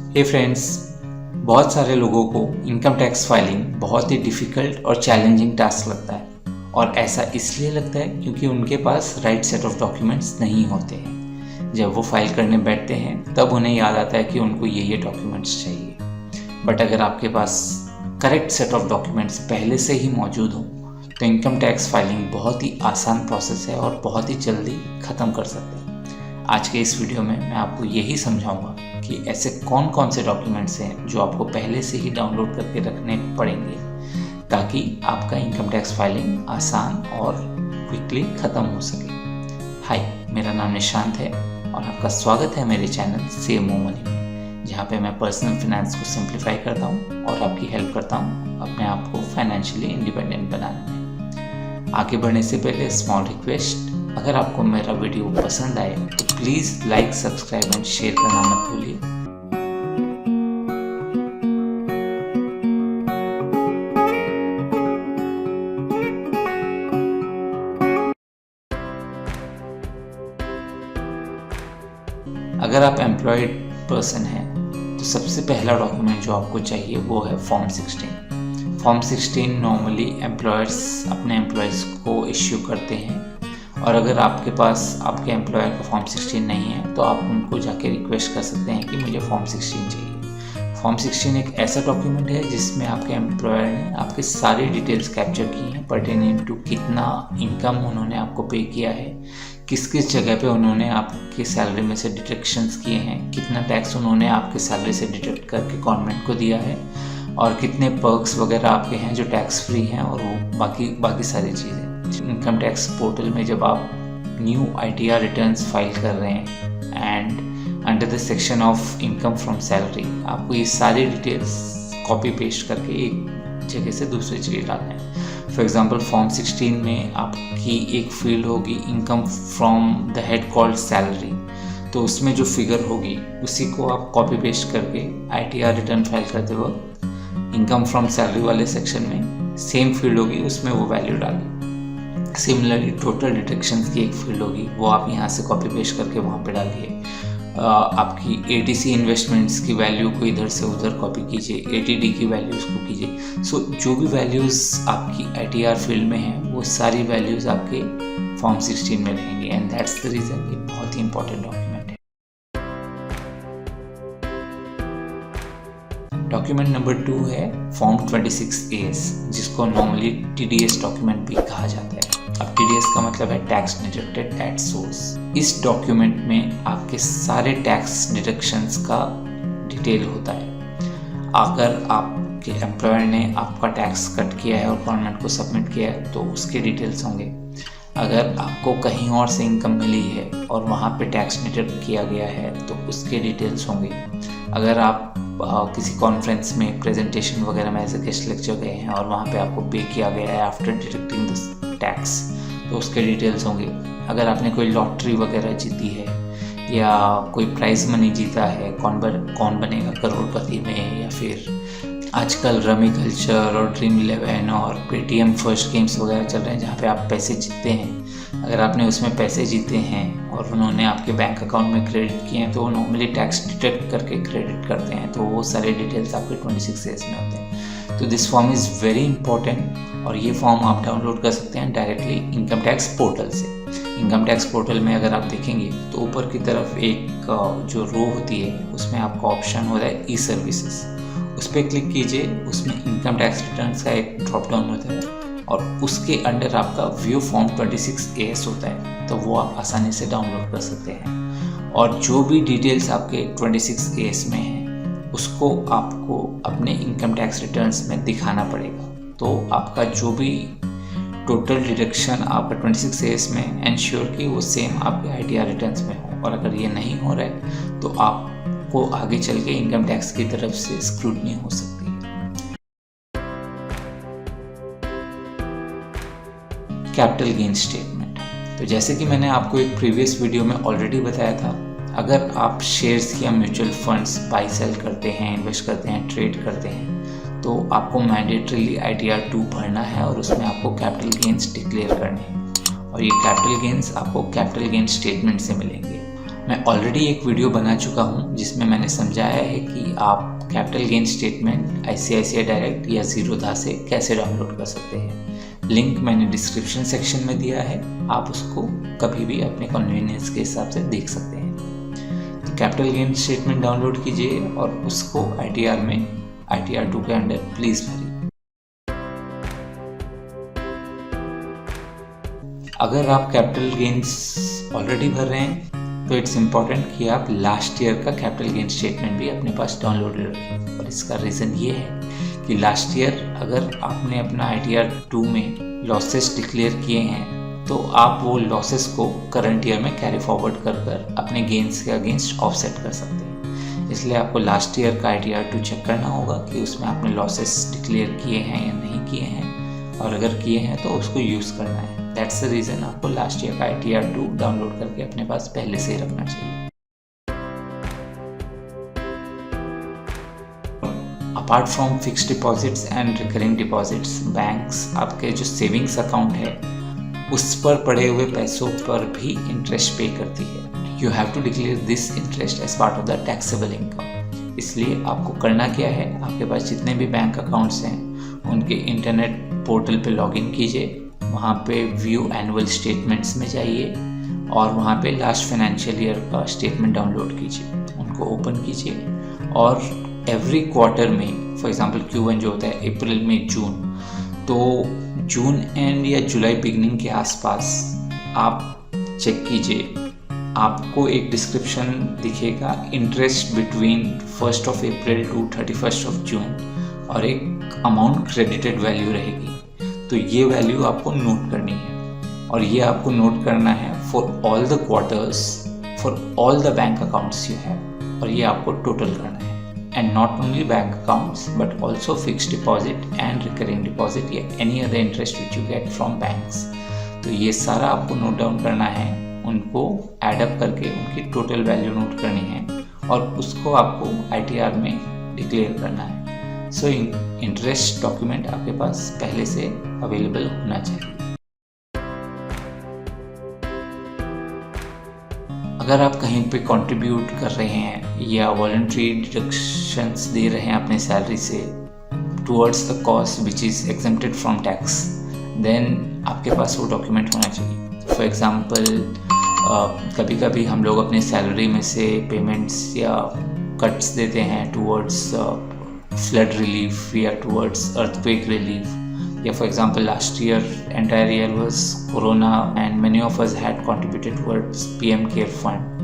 हे friends, बहुत सारे लोगों को इनकम टैक्स फाइलिंग बहुत ही डिफ़िकल्ट और चैलेंजिंग टास्क लगता है और ऐसा इसलिए लगता है क्योंकि उनके पास राइट सेट ऑफ डॉक्यूमेंट्स नहीं होते हैं। जब वो फाइल करने बैठते हैं तब उन्हें याद आता है कि उनको ये डॉक्यूमेंट्स चाहिए। बट अगर आपके पास करेक्ट सेट ऑफ डॉक्यूमेंट्स पहले से ही मौजूद हो तो इनकम टैक्स फाइलिंग बहुत ही आसान प्रोसेस है और बहुत ही जल्दी ख़त्म कर सकते हैं। आज के इस वीडियो में मैं आपको यही समझाऊंगा कि ऐसे कौन कौन से डॉक्यूमेंट्स हैं जो आपको पहले से ही डाउनलोड करके रखने पड़ेंगे ताकि आपका इनकम टैक्स फाइलिंग आसान और क्विकली ख़त्म हो सके। हाय, मेरा नाम निशांत है और आपका स्वागत है मेरे चैनल सेव मोर मनी में, जहाँ पे मैं पर्सनल फाइनेंस को सिंप्लीफाई करता हूँ और आपकी हेल्प करता हूँ अपने आप को फाइनेंशियली इंडिपेंडेंट बनाने में। आगे बढ़ने से पहले स्मॉल रिक्वेस्ट, अगर आपको मेरा वीडियो पसंद आए तो please like, subscribe and share करना मत भूलिए। अगर आप एम्प्लॉयड पर्सन हैं तो सबसे पहला डॉक्यूमेंट जो आपको चाहिए वो है फॉर्म 16। फॉर्म 16 नॉर्मली एम्प्लॉयर्स अपने एम्प्लॉयज़ को इश्यू करते हैं और अगर आपके पास आपके एम्प्लॉयर का फॉर्म 16 नहीं है तो आप उनको जाके रिक्वेस्ट कर सकते हैं कि मुझे फॉर्म 16 चाहिए। फॉर्म 16 एक ऐसा डॉक्यूमेंट है जिसमें आपके एम्प्लॉयर ने आपके सारी डिटेल्स कैप्चर की हैं पर्टेनिंग टू कितना इनकम उन्होंने आपको पे किया है, किस किस जगह पे उन्होंने आपकी सैलरी में से डिडक्शंस किए हैं, कितना टैक्स उन्होंने आपके सैलरी से डिडक्ट करके गवर्नमेंट को दिया है और कितने पर्क्स वगैरह आपके हैं जो टैक्स फ्री हैं और वो बाकी सारी चीज़ें। इनकम टैक्स पोर्टल में जब आप न्यू ITR रिटर्न्स फाइल कर रहे हैं and under the section of income from salary आपको ये सारी डिटेल्स कॉपी पेस्ट करके एक जगह से दूसरी जगह डालना है। फॉर एग्जांपल फॉर्म 16 में आपकी एक फील्ड होगी income from the head called salary, तो उसमें जो फिगर होगी उसी को आप कॉपी पेस्ट करके ITR रिटर्न फाइल करते वक्त इनकम फ्रॉम सैलरी वाले सेक्शन में सेम फील्ड होगी, उसमें वो वैल्यू डालिए। सिमिलरली टोटल डिडक्शंस की एक फील्ड होगी, वो आप यहाँ से कॉपी पेस्ट करके वहाँ पे डालिए। आपकी ATC इन्वेस्टमेंट्स की वैल्यू को इधर से उधर कॉपी कीजिए, ATD की वैल्यूज़ को कीजिए। सो जो भी वैल्यूज़ आपकी ITR फील्ड में हैं वो सारी वैल्यूज़ आपके फॉर्म 16 में रहेंगी एंड दैट्स द रीज़न ये बहुत ही इंपॉर्टेंट डॉक्यूमेंट है। डॉक्यूमेंट नंबर 2 है फॉर्म 26AS, जिसको नॉर्मली TDS डॉक्यूमेंट भी कहा जाता है। अब TDS का मतलब है टैक्स डिडक्टेड एट सोर्स। इस डॉक्यूमेंट में आपके सारे टैक्स डिडक्शंस का डिटेल होता है। अगर आपके एम्प्लॉयर ने आपका टैक्स कट किया है और गवर्नमेंट को सबमिट किया है तो उसके डिटेल्स होंगे। अगर आपको कहीं और से इनकम मिली है और वहाँ पे टैक्स डिडक्ट किया गया है तो उसके डिटेल्स होंगे। अगर आप किसी कॉन्फ्रेंस में प्रेजेंटेशन वगैरह में एज ए गेस्ट लेक्चर गए हैं और वहाँ पे आपको पे किया गया है आफ्टर डिडक्टिंग द टैक्स तो उसके डिटेल्स होंगे। अगर आपने कोई लॉटरी वगैरह जीती है या कोई प्राइज़ मनी जीता है, कौन बनेगा करोड़पति में, या फिर आजकल रमी कल्चर और ड्रीम 11 और पेटीएम फर्स्ट गेम्स वगैरह चल रहे हैं जहाँ पे आप पैसे जीतते हैं। अगर आपने उसमें पैसे जीते हैं और उन्होंने आपके बैंक अकाउंट में क्रेडिट किए हैं तो वो नॉर्मली टैक्स डिडक्ट करके क्रेडिट करते हैं, तो वो सारे डिटेल्स आपके 26AS में होते हैं। तो this form is very important और ये फॉर्म आप डाउनलोड कर सकते हैं डायरेक्टली इनकम टैक्स पोर्टल से। इनकम टैक्स पोर्टल में अगर आप देखेंगे तो ऊपर की तरफ एक जो रो होती है उसमें आपका ऑप्शन होता है ई सर्विसेज, उस पर क्लिक कीजिए। उसमें इनकम टैक्स रिटर्न्स का एक ड्रॉप डाउन होता है और उसके अंडर आपका व्यू फॉर्म 26AS होता है, तो वो आप आसानी से डाउनलोड कर सकते हैं। और जो भी डिटेल्स आपके 26AS में हैं उसको आपको अपने इनकम टैक्स रिटर्न्स में दिखाना पड़ेगा। तो आपका जो भी टोटल डिडक्शन आपका 26AS में एंश्योर कि वो सेम आपके ITR रिटर्न्स में हो, और अगर ये नहीं हो रहा है तो आपको आगे चल के इनकम टैक्स की तरफ से स्क्रूटनी हो सकती है। कैपिटल गेन स्टेटमेंट, तो जैसे कि मैंने आपको एक प्रीवियस वीडियो में ऑलरेडी बताया था, अगर आप शेयर्स या म्यूचुअल फंड्स बाई सेल करते हैं, इन्वेस्ट करते हैं, ट्रेड करते हैं तो आपको मैंडेटरीली ITR 2 भरना है और उसमें आपको कैपिटल गेन्स डिक्लेयर करने हैं और ये कैपिटल गेन्स आपको कैपिटल गेन स्टेटमेंट से मिलेंगे। मैं ऑलरेडी एक वीडियो बना चुका हूँ जिसमें मैंने समझाया है कि आप capital gain statement ICICI direct या ज़ीरोधा से कैसे डाउनलोड कर सकते हैं। लिंक मैंने डिस्क्रिप्शन सेक्शन में दिया है, आप उसको कभी भी अपने कन्वीनियंस के हिसाब से देख सकते हैं। तो कैपिटल गेन स्टेटमेंट डाउनलोड कीजिए और उसको ITR में ITR 2 के अंडर प्लीज़ भरिए। अगर आप कैपिटल गेन्स ऑलरेडी भर रहे हैं तो इट्स इम्पॉर्टेंट कि आप लास्ट ईयर का कैपिटल गेन स्टेटमेंट भी अपने पास डाउनलोडेड रखें। और इसका रीज़न ये है कि लास्ट ईयर अगर आपने अपना ITR 2 में लॉसेस डिक्लेयर किए हैं तो आप वो लॉसेस को करंट ईयर में कैरी फॉरवर्ड कर अपने गेन्स के अगेंस्ट ऑफसेट कर सकते हैं। इसलिए आपको लास्ट ईयर का ITR 2 चेक करना होगा कि उसमें आपने लॉसेस डिक्लेयर किए हैं या नहीं किए हैं, और अगर किए हैं तो उसको यूज़ करना है। दैट्स द रीज़न आपको लास्ट ईयर का ITR 2 डाउनलोड करके अपने पास पहले से ही रखना चाहिए। Apart from fixed deposits and recurring deposits, banks आपके जो सेविंग्स अकाउंट है उस पर पड़े हुए पैसों पर भी इंटरेस्ट पे करती है। You have to declare this interest as part of the taxable income. इसलिए आपको करना क्या है, आपके पास जितने भी बैंक अकाउंट्स हैं उनके इंटरनेट पोर्टल पे लॉगिन कीजिए, वहाँ पे व्यू एनुअल स्टेटमेंट्स में जाइए और वहाँ पे लास्ट फाइनेंशियल ईयर का स्टेटमेंट डाउनलोड कीजिए, उनको ओपन कीजिए और एवरी क्वार्टर में, फॉर एग्जांपल Q1 जो होता है अप्रैल में जून, तो जून एंड या जुलाई बिगनिंग के आसपास आप चेक कीजिए, आपको एक डिस्क्रिप्शन दिखेगा interest between 1st of April to 31st of June और एक अमाउंट क्रेडिटेड वैल्यू रहेगी। तो ये वैल्यू आपको नोट करनी है और ये आपको नोट करना है for all the quarters, for all the bank accounts you have, और ये आपको टोटल करना है। And not only bank accounts but also fixed deposit and recurring deposit या any other interest which you get from banks. तो ये सारा आपको नोट डाउन करना है, उनको एडअप करके उनकी टोटल वैल्यू नोट करनी है और उसको आपको ITR में डिक्लेयर करना है। सो इंटरेस्ट डॉक्यूमेंट आपके पास पहले से अवेलेबल होना चाहिए। अगर आप कहीं पे कंट्रीब्यूट कर रहे हैं या वॉलंटरी डिडक्शंस दे रहे हैं अपने सैलरी से towards the cost which is exempted from tax, then आपके पास वो डॉक्यूमेंट होना चाहिए। फॉर एग्जांपल कभी कभी हम लोग अपने सैलरी में से पेमेंट्स या कट्स देते हैं टुवर्ड्स फ्लड रिलीफ या टुवर्ड्स अर्थक्वेक रिलीफ, या for example last year entire year was corona and many of us had contributed towards PM care fund.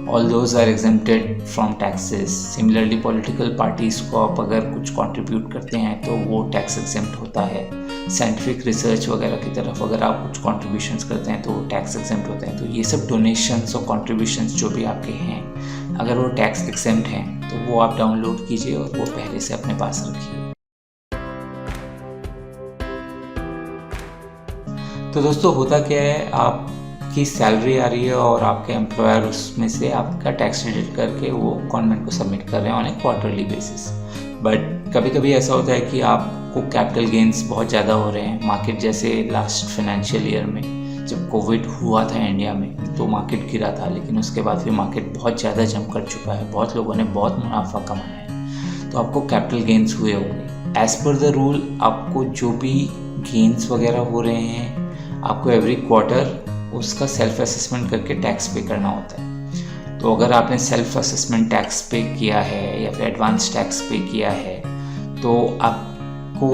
All those are exempted from taxes. Similarly political parties को आप अगर कुछ contribute करते हैं तो वो tax exempt होता है। Scientific research वगैरह की तरफ अगर आप कुछ contributions करते हैं तो वो tax exempt होते हैं। तो ये सब donations और contributions जो भी आपके हैं अगर वो tax exempt हैं तो वो आप डाउनलोड कीजिए और वो पहले से अपने पास रखिए। तो दोस्तों होता क्या है, आपकी सैलरी आ रही है और आपके एम्प्लॉयर उसमें से आपका टैक्स डिडक्ट करके वो गवर्नमेंट को सबमिट कर रहे हैं on A quarterly basis. But कभी कभी ऐसा होता है कि आपको कैपिटल गेन्स बहुत ज़्यादा हो रहे हैं। मार्केट जैसे लास्ट फाइनेंशियल ईयर में जब कोविड हुआ था इंडिया में तो मार्केट गिरा था, लेकिन उसके बाद फिर मार्केट बहुत ज़्यादा जंप कर चुका है, बहुत लोगों ने बहुत मुनाफा कमाया है, तो आपको कैपिटल गेन्स हुए होंगे। एज़ पर द रूल आपको जो भी गेन्स वगैरह हो रहे हैं आपको एवरी क्वार्टर उसका सेल्फ असेसमेंट करके टैक्स पे करना होता है। तो अगर आपने सेल्फ असेसमेंट टैक्स पे किया है या फिर एडवांस टैक्स पे किया है तो आपको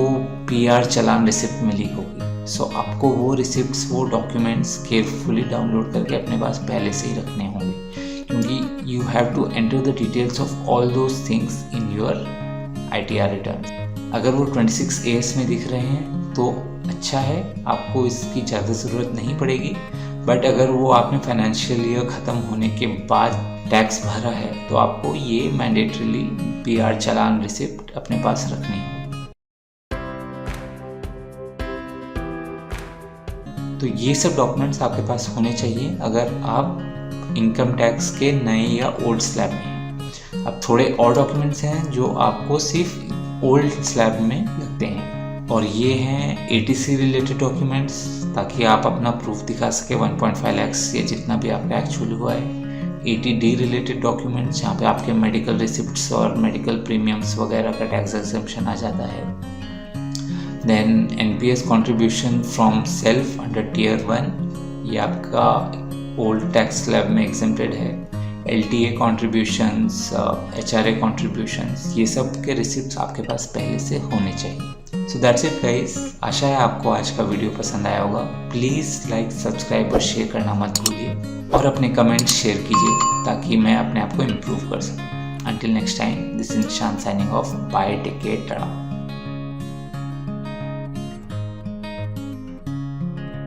PR चालान रिसिप्ट मिली होगी। सो आपको वो रिसिप्ट्स, वो डॉक्यूमेंट्स केयरफुली डाउनलोड करके अपने पास पहले से ही रखने होंगे, क्योंकि you have to enter the details of all those things in your ITR return. अगर वो 26 AS में दिख रहे हैं तो अच्छा है, आपको इसकी ज़्यादा ज़रूरत नहीं पड़ेगी। बट अगर वो आपने फाइनेंशियल ईयर ख़त्म होने के बाद टैक्स भरा है तो आपको ये मैंडेटरीली PR चालान रिसिप्ट अपने पास रखनी है। तो ये सब डॉक्यूमेंट्स आपके पास होने चाहिए अगर आप इनकम टैक्स के नए या ओल्ड स्लैब में हैं। अब थोड़े और डॉक्यूमेंट्स हैं जो आपको सिर्फ ओल्ड स्लैब में लगते हैं, और ये हैं ATC रिलेटेड डॉक्यूमेंट्स, ताकि आप अपना प्रूफ दिखा सके 1.5 लाख या जितना भी आपका एक्चुअल हुआ है 80D रिलेटेड डॉक्यूमेंट्स जहाँ पे आपके मेडिकल रिसिप्ट्स और मेडिकल प्रीमियम्स वगैरह का टैक्स एग्जम्पशन आ जाता है। Then NPS contribution from self under tier 1, ये आपका ओल्ड टैक्स स्लैब में एग्जेम्प्टेड है। LTA कॉन्ट्रीब्यूशंस, HRA कॉन्ट्रीब्यूशंस, ये सब के रिसिप्ट्स आपके पास पहले से होने चाहिए। सो दैट्स इट गाइस, आशा है आपको आज का वीडियो पसंद आया होगा। प्लीज़ लाइक, सब्सक्राइब और शेयर करना मत भूलिए और अपने कमेंट्स शेयर कीजिए ताकि मैं अपने आप को इम्प्रूव कर सकूँ। Until next time, this is Nishan signing off. Bye, take care, tada.